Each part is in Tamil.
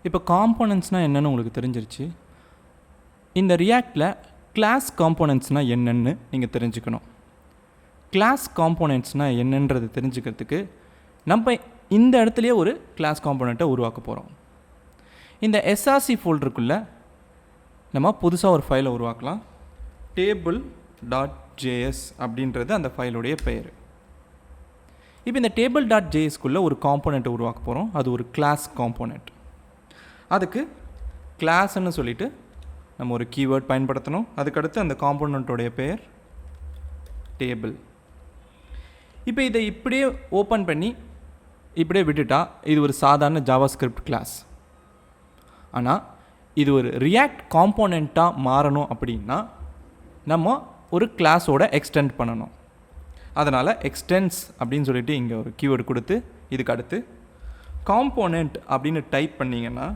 இப்போ காம்போனன்ட்ஸ்னால் என்னென்னு உங்களுக்கு தெரிஞ்சிருச்சு. இந்த ரியாக்டில் கிளாஸ் காம்போனன்ட்ஸ்னால் என்னென்னு நீங்கள் தெரிஞ்சுக்கணும். கிளாஸ் காம்போனன்ட்ஸ்னால் என்னன்றது தெரிஞ்சுக்கிறதுக்கு நம்ம இந்த இடத்துலையே ஒரு கிளாஸ் காம்போனண்ட்டை உருவாக்க போகிறோம். இந்த எஸ்ஆர்சி ஃபோல்டருக்குள்ளே நம்ம புதுசாக ஒரு ஃபைலை உருவாக்கலாம். table.js அப்படின்றது அந்த ஃபைலுடைய பெயர். இப்போ இந்த table.jsக்குள்ளே ஒரு காம்போனண்ட்டை உருவாக்க போகிறோம். அது ஒரு கிளாஸ் காம்போனண்ட். அதுக்கு கிளாஸ்ன்னு சொல்லிட்டு நம்ம ஒரு கீவேர்ட் பயன்படுத்தணும். அதுக்கடுத்து அந்த காம்போனண்ட்டோடைய பெயர் டேபிள். இப்போ இதை இப்படியே ஓப்பன் பண்ணி இப்படியே விட்டுட்டா இது ஒரு சாதாரண ஜாவாஸ்கிரிப்ட் கிளாஸ். ஆனால் இது ஒரு ரியாக்ட் காம்போனண்ட்டாக மாறணும் அப்படின்னா நம்ம ஒரு கிளாஸோட எக்ஸ்டெண்ட் பண்ணணும். அதனால் எக்ஸ்டென்ஸ் அப்படின்னு சொல்லிட்டு இங்கே ஒரு கீவேர்டு கொடுத்து இதுக்கு அடுத்து காம்போனண்ட் அப்படின்னு டைப் பண்ணிங்கன்னா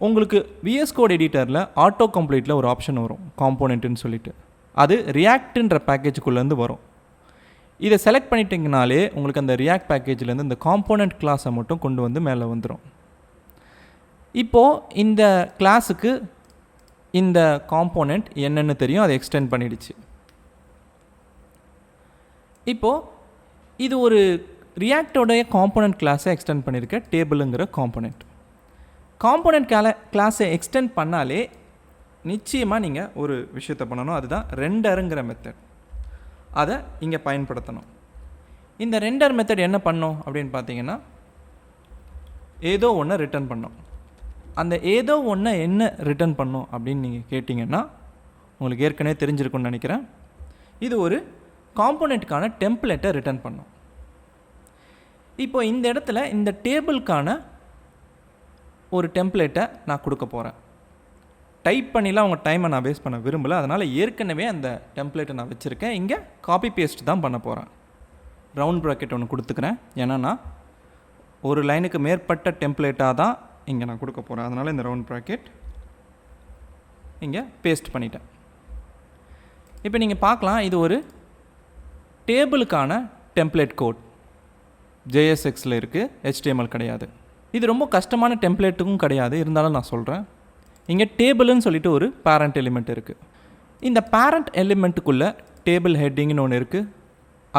உங்களுக்கு விஎஸ் கோட் எடிட்டரில் ஆட்டோ கம்ப்ளீட்டில் ஒரு ஆப்ஷன் வரும், காம்போனண்ட்டுன்னு சொல்லிட்டு. அது ரியாக்ட்ன்ற பேக்கேஜுக்குள்ளேருந்து வரும். இதை செலக்ட் பண்ணிட்டீங்கனாலே உங்களுக்கு அந்த ரியாக்ட் பேக்கேஜ்லேருந்து இந்த காம்போனண்ட் கிளாஸை மட்டும் கொண்டு வந்து மேலே வந்துடும். இப்போது இந்த கிளாஸுக்கு இந்த காம்போனண்ட் என்னென்னு தெரியும், அதை எக்ஸ்டெண்ட் பண்ணிடுச்சு. இப்போது இது ஒரு ரியாக்டோடைய காம்போனண்ட் கிளாஸை எக்ஸ்டெண்ட் பண்ணியிருக்க டேபிளுங்கிற காம்போனண்ட். காம்போனண்ட் கிளாஸை எக்ஸ்டெண்ட் பண்ணாலே நிச்சயமாக நீங்கள் ஒரு விஷயத்தை பண்ணணும். அதுதான் ரெண்டருங்கிற மெத்தட். அதை இங்கே பயன்படுத்தணும். இந்த ரெண்டர் மெத்தட் என்ன பண்ணோம் அப்படின்னு பார்த்தீங்கன்னா ஏதோ ஒன்று ரிட்டர்ன் பண்ணோம். அந்த ஏதோ ஒன்று என்ன ரிட்டர்ன் பண்ணோம் அப்படின்னு நீங்கள் கேட்டிங்கன்னா உங்களுக்கு ஏற்கனவே தெரிஞ்சிருக்குன்னு நினைக்கிறேன். இது ஒரு காம்போனண்ட்டுக்கான டெம்ப்ளேட்டை ரிட்டர்ன் பண்ணோம். இப்போ இந்த இடத்துல இந்த டேபிளுக்கான ஒரு டெம்ப்ளேட்டை நான் கொடுக்க போகிறேன். டைப் பண்ணிலாம் உங்கள் டைமை நான் வேஸ்ட் பண்ண விரும்பலை. அதனால் ஏற்கனவே அந்த டெம்ப்ளேட்டை நான் வச்சுருக்கேன். இங்கே காப்பி பேஸ்ட் தான் பண்ண போகிறேன். ரவுண்ட் ப்ராக்கெட் ஒன்று கொடுத்துக்கிறேன். ஏன்னா ஒரு லைனுக்கு மேற்பட்ட டெம்ப்ளேட்டாக தான் இங்கே நான் கொடுக்க போகிறேன். அதனால் இந்த ரவுண்ட் ப்ராக்கெட் இங்கே பேஸ்ட் பண்ணிட்டேன். இப்போ நீங்கள் பார்க்கலாம், இது ஒரு டேபிளுக்கான டெம்ப்ளேட் கோட் JSXல இருக்குது, HTML கிடையாது. இது ரொம்ப கஷ்டமான டெம்ப்ளேட்டுக்கும் கிடையாது, இருந்தாலும் நான் சொல்கிறேன். இங்கே டேபிள்னு சொல்லிட்டு ஒரு பேரண்ட் எலிமெண்ட் இருக்குது. இந்த பேரண்ட் எலிமெண்ட்டுக்குள்ளே டேபிள் ஹெட்டிங்னு ஒன்று இருக்குது,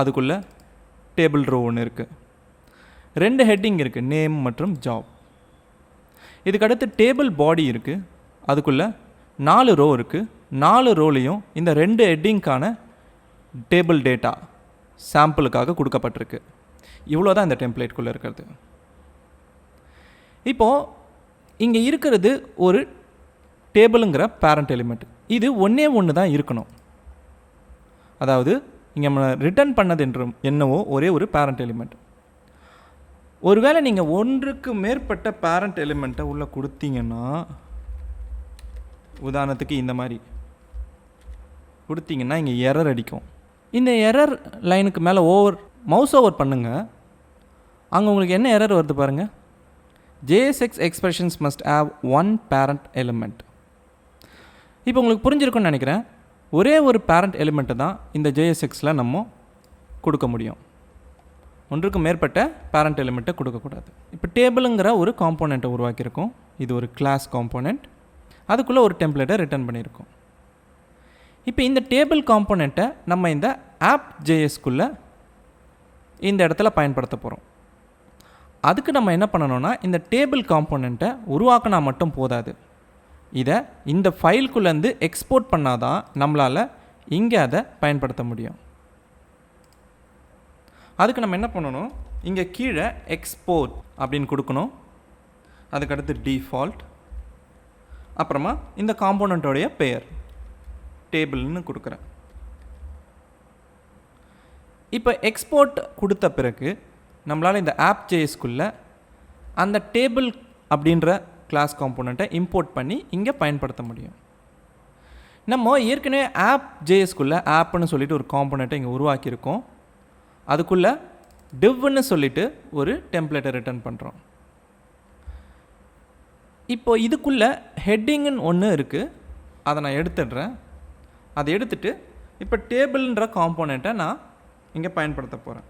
அதுக்குள்ளே டேபிள் ரோ ஒன்று இருக்குது. 2 ஹெட்டிங் இருக்குது, நேம் மற்றும் ஜாப். இதுக்கடுத்து டேபிள் பாடி இருக்குது, அதுக்குள்ளே 4 ரோ இருக்குது. 4 ரோலையும் இந்த 2 ஹெட்டிங்க்கான டேபிள் டேட்டா சாம்பிளுக்காக கொடுக்கப்பட்டிருக்கு. இவ்வளோ தான் இந்த டெம்ப்ளேட்குள்ளே இருக்கிறது. இப்போது இங்கே இருக்கிறது ஒரு டேபிளுங்கிற பேரண்ட் எலிமெண்ட். இது ஒன்று தான் இருக்கணும். அதாவது இங்கே நம்ம ரிட்டர்ன் பண்ணது என்னவோ ஒரே ஒரு பேரண்ட் எலிமெண்ட். ஒருவேளை நீங்கள் ஒன்றுக்கு மேற்பட்ட பேரண்ட் எலிமெண்ட்டை உள்ளே கொடுத்தீங்கன்னா, உதாரணத்துக்கு இந்த மாதிரி கொடுத்தீங்கன்னா இங்கே எரர் அடிக்கும். இந்த எரர் லைனுக்கு மேலே மவுஸ் ஓவர் பண்ணுங்கள். அங்கே உங்களுக்கு என்ன எரர் வருது பாருங்கள். JSX expressions must have one parent element. இப்போ உங்களுக்கு புரிஞ்சிருக்குன்னு நினைக்கிறேன். ஒரே ஒரு பேரண்ட் எலிமெண்ட்டை தான் இந்த JSXல நம்ம கொடுக்க முடியும். ஒன்றுக்கு மேற்பட்ட பேரண்ட் எலிமெண்ட்டை கொடுக்கக்கூடாது. இப்போ டேபிளுங்கிற ஒரு காம்போனண்ட்டை உருவாக்கியிருக்கோம். இது ஒரு கிளாஸ் காம்போனண்ட். அதுக்குள்ளே ஒரு டெம்ப்ளேட்டை ரிட்டர்ன் பண்ணியிருக்கோம். இப்போ இந்த டேபிள் காம்போனண்ட்டை நம்ம இந்த app.jsக்குள்ளே இந்த இடத்துல பயன்படுத்த போகிறோம். அதுக்கு நம்ம என்ன பண்ணணும்னா, இந்த டேபிள் காம்போனண்ட்டை உருவாக்கினா மட்டும் போதாது. இதை இந்த ஃபைல்குள்ளேருந்து எக்ஸ்போர்ட் பண்ணாதான் நம்மளால் இங்கே அதை பயன்படுத்த முடியும். அதுக்கு நம்ம என்ன பண்ணணும், இங்கே கீழே எக்ஸ்போர்ட் அப்படின்னு கொடுக்கணும். அதுக்கடுத்து டிஃபால்ட், அப்புறமா இந்த காம்போனண்ட்டோடைய பெயர் டேபிள்னு கொடுக்குறேன். இப்போ எக்ஸ்போர்ட் கொடுத்த பிறகு நம்மளால் இந்த app.jsக்குள்ளே அந்த டேபிள் அப்படின்ற கிளாஸ் காம்போனண்ட்டை இம்போர்ட் பண்ணி இங்கே பயன்படுத்த முடியும். நம்ம ஏற்கனவே app.jsக்குள்ளே ஆப்னு சொல்லிட்டு ஒரு காம்போனண்ட்டை இங்கே உருவாக்கியிருக்கோம். அதுக்குள்ளே divன்னு சொல்லிட்டு ஒரு டெம்ப்ளேட்டை ரிட்டர்ன் பண்ணுறோம். இப்போ இதுக்குள்ளே ஹெட்டிங்குன்னு ஒன்று இருக்குது, அதை நான் எடுத்துடுறேன். அதை எடுத்துகிட்டு இப்போ டேபிள்ன்ற காம்போனண்ட்டை நான் இங்கே பயன்படுத்த போகிறேன்.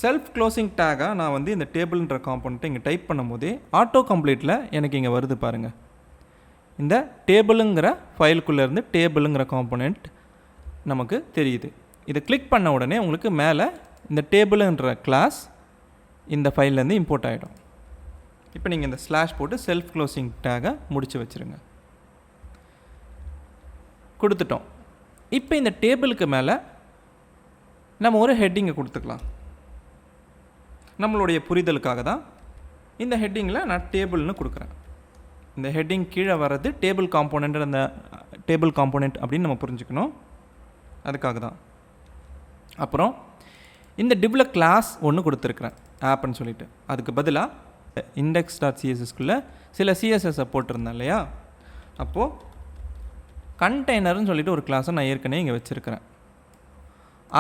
செல்ஃப் க்ளோசிங் டேகாக நான் வந்து இந்த டேபிள்ன்ற காம்பனண்ட்டை இங்கே டைப் பண்ணும்போதே ஆட்டோ கம்ப்ளீட்டில் எனக்கு இங்கே வருது பாருங்கள். இந்த டேபிளுங்கிற ஃபைலுக்குள்ளேருந்து டேபிளுங்கிற காம்பனண்ட் நமக்கு தெரியுது. இதை கிளிக் பண்ண உடனே உங்களுக்கு மேலே இந்த டேபிளுன்ற கிளாஸ் இந்த ஃபைல்லேருந்து இம்போர்ட் ஆகிடும். இப்போ நீங்கள் இந்த ஸ்லாஷ் போட்டு செல்ஃப் க்ளோசிங் டேகை முடித்து வச்சுருங்க. கொடுத்துட்டோம். இப்போ இந்த டேபிளுக்கு மேலே நம்ம ஒரு ஹெட்டிங்கை கொடுத்துக்கலாம். நம்மளுடைய புரிதலுக்காக தான் இந்த ஹெட்டிங்கில் நான் டேபிள்னு கொடுக்குறேன். இந்த ஹெட்டிங் கீழே வர்றது டேபிள் காம்போனண்ட், அந்த டேபிள் காம்போனண்ட் அப்படின்னு நம்ம புரிஞ்சுக்கணும். அதுக்காக தான். அப்புறம் இந்த டிவ்ல கிளாஸ் ஒன்று கொடுத்துருக்குறேன் ஆப்னு சொல்லிட்டு. அதுக்கு பதிலாக index.cssக்குள்ளே சில சிஎஸ்எஸ்ஸை போட்டிருந்தேன் இல்லையா? அப்போது கண்டெய்னர்னு சொல்லிட்டு ஒரு கிளாஸை நான் ஏற்கனவே இங்கே வச்சுருக்கிறேன்.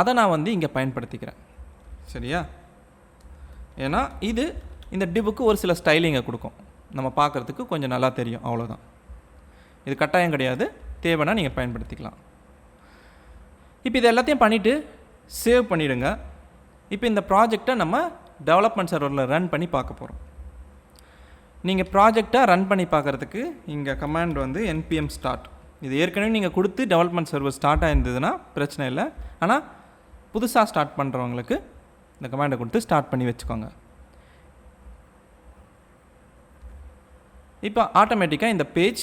அதை நான் வந்து இங்கே பயன்படுத்திக்கிறேன். சரியா? ஏன்னா இது இந்த டிவ்வுக்கு ஒரு சில ஸ்டைலிங்கை கொடுக்கும். நம்ம பார்க்குறதுக்கு கொஞ்சம் நல்லா தெரியும், அவ்வளோதான். இது கட்டாயம் கிடையாது, தேவைன்னா நீங்கள் பயன்படுத்திக்கலாம். இப்போ இது எல்லாத்தையும் பண்ணிவிட்டு சேவ் பண்ணிவிடுங்க. இப்போ இந்த ப்ராஜெக்டை நம்ம டெவலப்மெண்ட் சர்வரில் ரன் பண்ணி பார்க்க போகிறோம். நீங்கள் ப்ராஜெக்டை ரன் பண்ணி பார்க்குறதுக்கு இங்கே கமாண்ட் வந்து npm start. இது ஏற்கனவே நீங்கள் கொடுத்து டெவலப்மெண்ட் சர்வர் ஸ்டார்ட் ஆகிருந்ததுன்னா பிரச்சனை இல்லை. ஆனால் புதுசாக ஸ்டார்ட் பண்ணுறவங்களுக்கு இந்த கமாண்டை கொடுத்து ஸ்டார்ட் பண்ணி வச்சுக்கோங்க. இப்போ ஆட்டோமேட்டிக்காக இந்த பேஜ்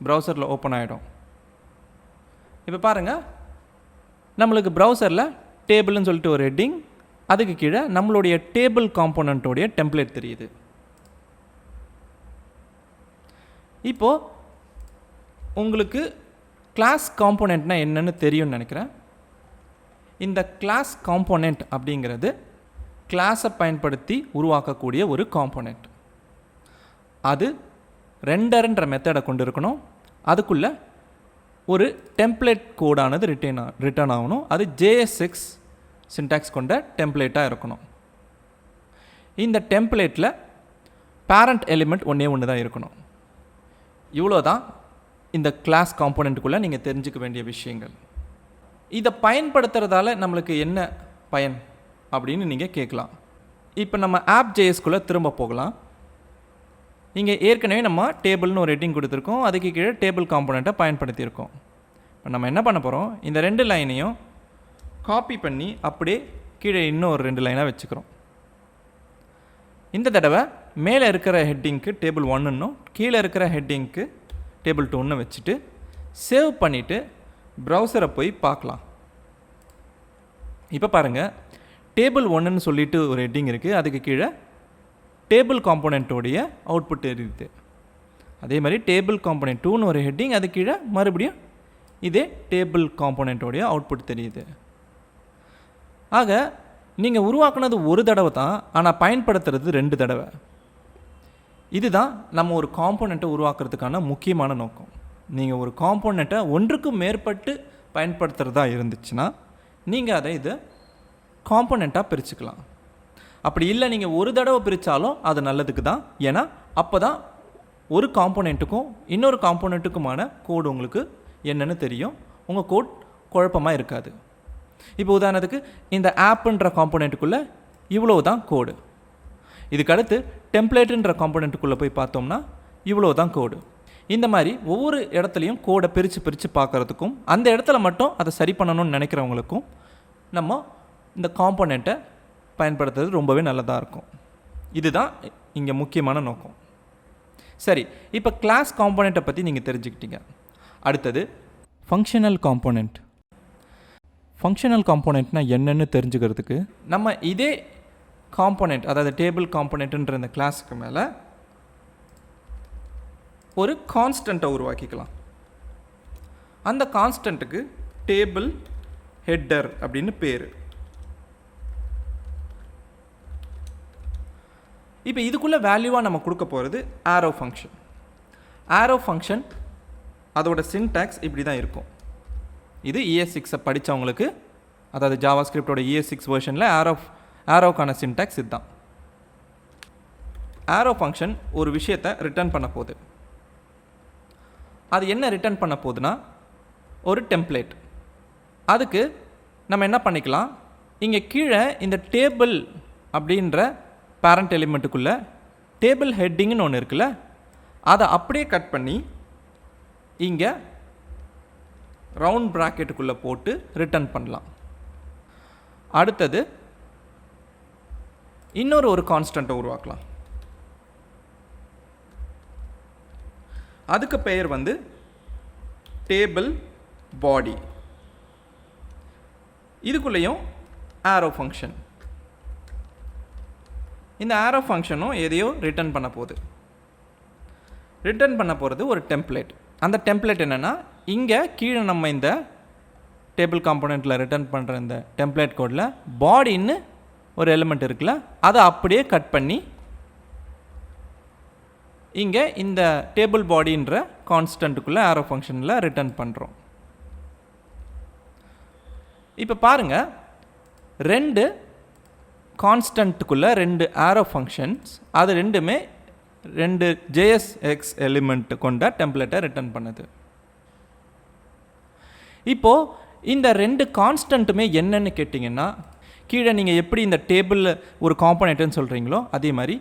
ப்ரௌசரில் ஓப்பன் ஆகிடும். இப்போ பாருங்கள், நம்மளுக்கு ப்ரௌசரில் டேபிள்னு சொல்லிட்டு ஒரு ஹெட்டிங், அதுக்கு கீழே நம்மளுடைய டேபிள் காம்போனண்ட்டோடைய டெம்ப்ளேட் தெரியுது. இப்போது உங்களுக்கு கிளாஸ் காம்போனண்ட்னா என்னன்னு தெரியும்னு நினைக்கிறேன். இந்த கிளாஸ் காம்போனண்ட் அப்படிங்கிறது கிளாஸை பயன்படுத்தி உருவாக்கக்கூடிய ஒரு காம்போனண்ட். அது ரெண்டர்ன்ற மெத்தடை கொண்டு இருக்கணும். அதுக்குள்ளே ஒரு டெம்ப்ளேட் கோடானது ரிட்டர்ன் ஆகணும். அது JS6 சின்டாக்ஸ் கொண்ட டெம்ப்ளேட்டாக இருக்கணும். இந்த டெம்ப்ளேட்டில் பேரண்ட் எலிமெண்ட் ஒன்று தான் இருக்கணும். இவ்வளோ தான் இந்த கிளாஸ் காம்போனண்ட்டுக்குள்ளே நீங்கள் தெரிஞ்சுக்க வேண்டிய விஷயங்கள். இதை பயன்படுத்துகிறதால நம்மளுக்கு என்ன பயன் அப்படின்னு நீங்கள் கேட்கலாம். இப்போ நம்ம ஆப் ஜேஎஸ்குள்ளே திரும்ப போகலாம். இங்கே ஏற்கனவே நம்ம டேபிள்னு ஒரு ஹெட்டிங் கொடுத்துருக்கோம். அதுக்கு கீழே டேபிள் காம்போனண்ட்டை பயன்படுத்தியிருக்கோம். இப்போ நம்ம என்ன பண்ண போகிறோம், இந்த 2 லைனையும் காப்பி பண்ணி அப்படியே கீழே இன்னும் ஒரு 2 லைனாக வச்சுக்கிறோம். இந்த தடவை மேலே இருக்கிற ஹெட்டிங்க்கு டேபிள் 1ன்னும் கீழே இருக்கிற ஹெட்டிங்க்கு டேபிள் 2ன்னு வச்சுட்டு சேவ் பண்ணிவிட்டு ப்ரௌசரை போய் பார்க்கலாம். இப்போ பாருங்கள், டேபிள் 1ன்னு சொல்லிட்டு ஒரு ஹெட்டிங் இருக்குது. அதுக்கு கீழே டேபிள் காம்போனண்ட்டோடைய அவுட்புட் தெரியுது. அதே மாதிரி டேபிள் காம்போனண்ட் 2ன்னு ஒரு ஹெட்டிங், அது கீழே மறுபடியும் இதே டேபிள் காம்போனண்ட்டோடைய அவுட்புட் தெரியுது. ஆக நீங்கள் உருவாக்குனது ஒரு தடவை தான், ஆனால் பயன்படுத்துறது 2 தடவை. இதுதான் நம்ம ஒரு காம்போனண்ட்டை உருவாக்குறதுக்கான முக்கியமான நோக்கம். நீங்கள் ஒரு காம்போனண்ட்டை ஒன்றுக்கும் மேற்பட்டு பயன்படுத்துகிறதா இருந்துச்சுன்னா நீங்கள் அதை இதை காம்போனண்ட்டாக பிரிச்சுக்கலாம். அப்படி இல்லை, நீங்கள் ஒரு தடவை பிரித்தாலும் அது நல்லதுக்கு தான். ஏன்னா அப்போ தான் ஒரு காம்போனண்ட்டுக்கும் இன்னொரு காம்போனண்ட்டுக்குமான கோடு உங்களுக்கு என்னென்னு தெரியும். உங்கள் கோட் குழப்பமாக இருக்காது. இப்போ உதாரணத்துக்கு இந்த ஆப்புன்ற காம்போனண்ட்டுக்குள்ளே இவ்வளோ தான் கோடு. இதுக்கடுத்து டெம்ப்ளேட்டுன்ற காம்போனண்ட்டுக்குள்ளே போய் பார்த்தோம்னா இவ்வளோ தான் கோடு. இந்த மாதிரி ஒவ்வொரு இடத்துலையும் கோடை பிரித்து பார்க்குறதுக்கும் அந்த இடத்துல மட்டும் அதை சரி பண்ணணும்னு நினைக்கிறவங்களுக்கும் நம்ம இந்த காம்போனண்ட்டை பயன்படுத்துறது ரொம்பவே நல்லதாக இருக்கும். இதுதான் இங்கே முக்கியமான நோக்கம். சரி, இப்போ கிளாஸ் காம்போனண்ட்டை பற்றி நீங்கள் தெரிஞ்சுக்கிட்டீங்க. அடுத்தது ஃபங்க்ஷனல் காம்போனண்ட். ஃபங்க்ஷனல் காம்போனண்ட்னா என்னென்னு தெரிஞ்சுக்கிறதுக்கு நம்ம இதே காம்போனண்ட், அதாவது டேபிள் காம்போனண்ட்டுன்ற இந்த கிளாஸுக்கு மேலே ஒரு கான்ஸ்டண்ட்டை உருவாக்கிக்கலாம். அந்த கான்ஸ்டண்ட்டுக்கு டேபிள் ஹெட்டர் அப்படின்னு பேர். இப்போ இதுக்குள்ளே வேல்யூவாக நம்ம கொடுக்க போகிறது ஆரோ ஃபங்க்ஷன். ஆரோ ஃபங்க்ஷன் அதோட சின்டாக்ஸ் இப்படி தான் இருக்கும். இது ES6 படித்தவங்களுக்கு, அதாவது ஜாவாஸ்கிரிப்டோட ES6 வெர்ஷனில் ஆரோக்கான சின்டாக்ஸ் இதுதான். ஆரோ ஃபங்க்ஷன் ஒரு விஷயத்தை ரிட்டர்ன் பண்ண போகுது. அது என்ன ரிட்டர்ன் பண்ண போகுதுன்னா ஒரு டெம்ப்ளேட். அதுக்கு நம்ம என்ன பண்ணிக்கலாம், இங்கே கீழே இந்த டேபிள் அப்படின்ற பேரண்ட் எலிமெண்ட்டுக்குள்ளே டேபிள் ஹெட்டிங்னு ஒன்று இருக்குல்ல, அதை அப்படியே கட் பண்ணி இங்கே ரவுண்ட் ப்ராக்கெட்டுக்குள்ளே போட்டு ரிட்டர்ன் பண்ணலாம். அடுத்தது இன்னொரு கான்ஸ்டண்ட்டை உருவாக்கலாம். அதுக்கு பெயர் வந்து டேபிள் பாடி. இதுக்குள்ளேயும் ஆரோ ஃபங்க்ஷன். இந்த ஆரோ ஃபங்க்ஷனும் எதையோ ரிட்டர்ன் பண்ண போகுது. ரிட்டர்ன் பண்ண போகிறது ஒரு டெம்ப்ளேட். அந்த டெம்ப்ளேட் என்னென்னா, இங்கே கீழே நம்ம இந்த டேபிள் காம்போனண்ட்டில் ரிட்டர்ன் பண்ணுற இந்த டெம்ப்ளேட் கோடில் பாடின்னு ஒரு எலிமெண்ட் இருக்குல்ல, அதை அப்படியே கட் பண்ணி இங்கே இந்த டேபிள் பாடின்ற கான்ஸ்டன்ட்டுக்குள்ளே ஆரோ ஃபங்க்ஷனில் ரிட்டர்ன் பண்ணுறோம். இப்போ பாருங்கள், ரெண்டு கான்ஸ்டன்ட்டுக்குள்ளே ரெண்டு ஆரோ ஃபங்க்ஷன்ஸ், அது ரெண்டுமே ரெண்டு JSX எலிமெண்ட் கொண்ட டெம்ப்ளேட்டை ரிட்டர்ன் பண்ணுது. இப்போது இந்த ரெண்டு கான்ஸ்டன்ட்டுமே என்னன்னு கேட்டிங்கன்னா, கீழே நீங்கள் எப்படி இந்த டேபிளில் ஒரு காம்போனெண்ட்டுன்னு சொல்கிறீங்களோ அதே மாதிரி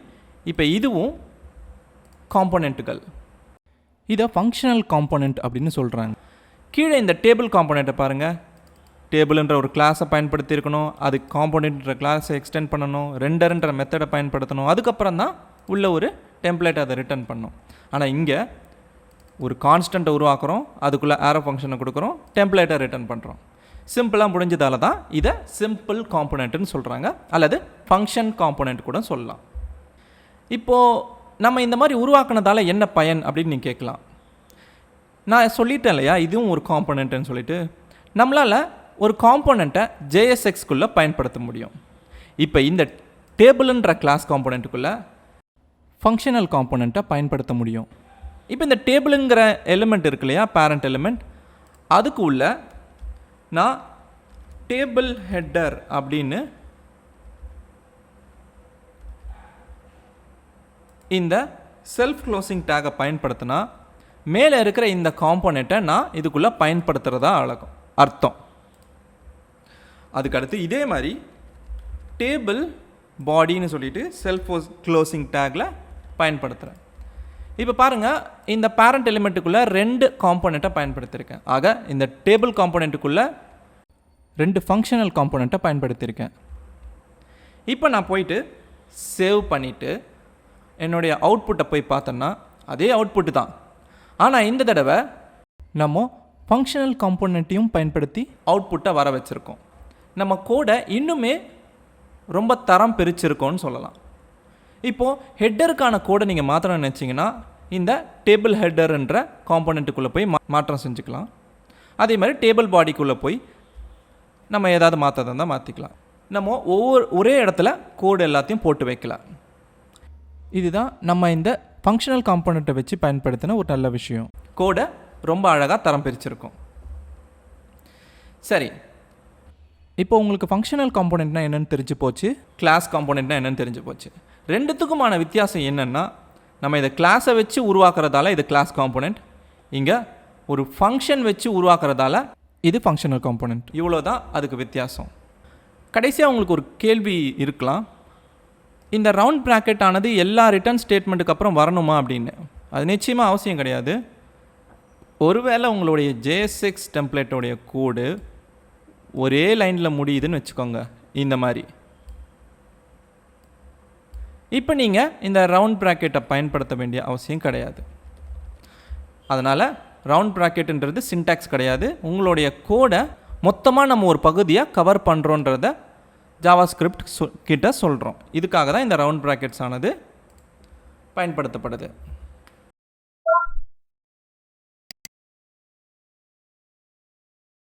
இப்போ இதுவும் காம்போனெண்ட்டுகள். இதை ஃபங்க்ஷனல் காம்போனெண்ட் அப்படின்னு சொல்கிறாங்க. கீழே இந்த டேபிள் காம்போனெண்ட்டை பாருங்கள். டேபிள்ன்ற ஒரு கிளாஸை பயன்படுத்தியிருக்கணும், அது காம்போனெண்ட்ன்ற கிளாஸை எக்ஸ்டெண்ட் பண்ணணும், ரெண்டர்ன்ற மெத்தடை பயன்படுத்தணும், அதுக்கப்புறம் தான் உள்ள ஒரு டெம்ப்ளேட் அதை ரிட்டர்ன் பண்ணணும். ஆனால் இங்கே ஒரு கான்ஸ்டண்ட்டை உருவாக்குறோம், அதுக்குள்ளே ஆரோ ஃபங்க்ஷனை கொடுக்குறோம், டெம்ப்ளேட்டை ரிட்டர்ன் பண்ணுறோம். சிம்பிளாக முடிஞ்சதால தான் இதை சிம்பிள் காம்போனெண்ட்டுன்னு சொல்கிறாங்க, அல்லது ஃபங்க்ஷன் காம்போனெண்ட் கூட சொல்லலாம். இப்போது நம்ம இந்த மாதிரி உருவாக்குனதால என்ன பயன் அப்படின்னு நீங்கள் கேட்கலாம். நான் சொல்லிட்டேன் இல்லையா, இதுவும் ஒரு காம்போனெண்ட்டுன்னு சொல்லிட்டு. நம்மளால் ஒரு காம்போனெண்ட்டை JSXக்குள்ளே பயன்படுத்த முடியும். இப்போ இந்த டேபிள்ன்ற கிளாஸ் காம்போனெண்ட்டுக்குள்ளே ஃபங்க்ஷனல் காம்போனெண்ட்டை பயன்படுத்த முடியும். இப்போ இந்த டேபிளுங்கிற எலிமெண்ட் இருக்கு இல்லையா, பேரண்ட் எலிமெண்ட், அதுக்கு உள்ள நான் டேபிள் ஹெட்டர் அப்படின்னு இந்த செல்ஃப் க்ளோசிங் டேகை பயன்படுத்தினா மேலே இருக்கிற இந்த காம்போனெண்ட்டை நான் இதுக்குள்ளே பயன்படுத்துகிறதா அர்த்தம். அதுக்கடுத்து இதே மாதிரி டேபிள் பாடின்னு சொல்லிட்டு செல்ஃப் க்ளோசிங் டேக்கில் பயன்படுத்துகிறேன். இப்போ பாருங்கள், இந்த பேரண்ட் எலிமெண்ட்டுக்குள்ளே ரெண்டு காம்போனெண்ட்டை பயன்படுத்தியிருக்கேன். ஆக இந்த டேபிள் காம்போனெண்ட்டுக்குள்ளே ரெண்டு ஃபங்க்ஷனல் காம்போனெண்ட்டை பயன்படுத்தியிருக்கேன். இப்போ நான் போயிட்டு சேவ் பண்ணிவிட்டு என்னுடைய அவுட்புட்டை போய் பார்த்தோன்னா அதே அவுட்புட்டு தான். ஆனால் இந்த தடவை நம்ம ஃபங்க்ஷனல் காம்போனெண்ட்டையும் பயன்படுத்தி அவுட்புட்டை வர வச்சுருக்கோம். நம்ம கோடை இன்னுமே ரொம்ப தரம் பிரிச்சிருக்கோன்னு சொல்லலாம். இப்போது ஹெட்டருக்கான கோடை நீங்கள் மாற்றணும்னு நினச்சிங்கன்னா இந்த டேபிள் ஹெட்டர்ன்ற காம்போனெண்ட்டுக்குள்ளே போய் மாற்றம் செஞ்சுக்கலாம். அதே மாதிரி டேபிள் பாடிக்குள்ளே போய் நம்ம ஏதாவது மாற்றதை இருந்தால் மாற்றிக்கலாம். நம்ம ஒரே இடத்துல கோடு எல்லாத்தையும் போட்டு வைக்கலாம். இதுதான் நம்ம இந்த ஃபங்க்ஷனல் காம்போனெண்ட்டை வச்சு பயன்படுத்தின ஒரு நல்ல விஷயம். கோடை ரொம்ப அழகாக தரம் பிரிச்சிருக்கும். சரி, இப்போ உங்களுக்கு ஃபங்க்ஷனல் காம்போனெண்ட்னா என்னென்னு தெரிஞ்சு போச்சு, கிளாஸ் காம்போனெண்ட்னா என்னென்னு தெரிஞ்சு போச்சு. ரெண்டுத்துக்குமான வித்தியாசம் என்னென்னா, நம்ம இதை கிளாஸை வச்சு உருவாக்குறதால இது கிளாஸ் காம்போனெண்ட், இங்கே ஒரு ஃபங்க்ஷன் வச்சு உருவாக்குறதால இது ஃபங்க்ஷனல் காம்போனெண்ட். இவ்வளோ தான் அதுக்கு வித்தியாசம். கடைசியாக உங்களுக்கு ஒரு கேள்வி இருக்கலாம், இந்த ரவுண்ட் ப்ராக்கெட் ஆனது எல்லா ரிட்டர்ன் ஸ்டேட்மெண்ட்டுக்கு அப்புறம் வரணுமா அப்படின்னு. அது நிச்சயமாக அவசியம் கிடையாது. ஒருவேளை உங்களுடைய JSX டெம்ப்ளேட்டோடைய கோடு ஒரே லைனில் முடியுதுன்னு வச்சுக்கோங்க, இந்த மாதிரி. இப்போ நீங்கள் இந்த ரவுண்ட் ப்ராக்கெட்டை பயன்படுத்த வேண்டிய அவசியம் கிடையாது. அதனால் ரவுண்ட் ப்ராக்கெட்டுன்றது சின்டாக்ஸ் கிடையாது. உங்களுடைய கோடை மொத்தமாக நம்ம ஒரு பகுதியாக கவர் பண்ணுறோன்றத ஜாவாஸ்கிரிப்ட் கிட்ட சொல்கிறோம். இதுக்காக தான் இந்த ரவுண்ட் ப்ராக்கெட்ஸ் ஆனது பயன்படுத்தப்படுது.